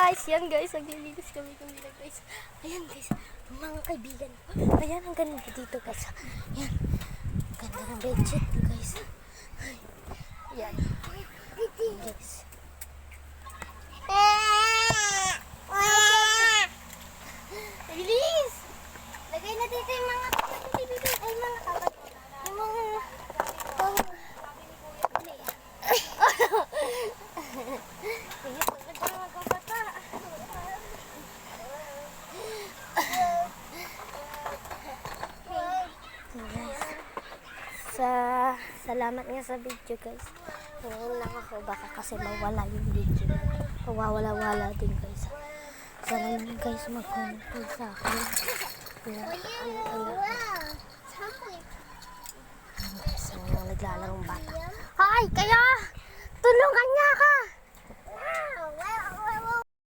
guys, yan guys, naglilinis kami na guys. Ayan guys, mga kaibigan ko. Ayan, ang ganda dito guys. Ayan, ganda ng bedsheet guys. Ayan, guys. Bilis! Lagay na dito yung mga ay mga kapat. Yung mga salamat nga sa video guys. Ngayon lang ako baka kasi mawala yung video. Mawawala-wala din guys. Sana naman guys mag-comment sa akin. Sa mga naglalarong bata. Hoy! Kayo! Tulungan niya ka!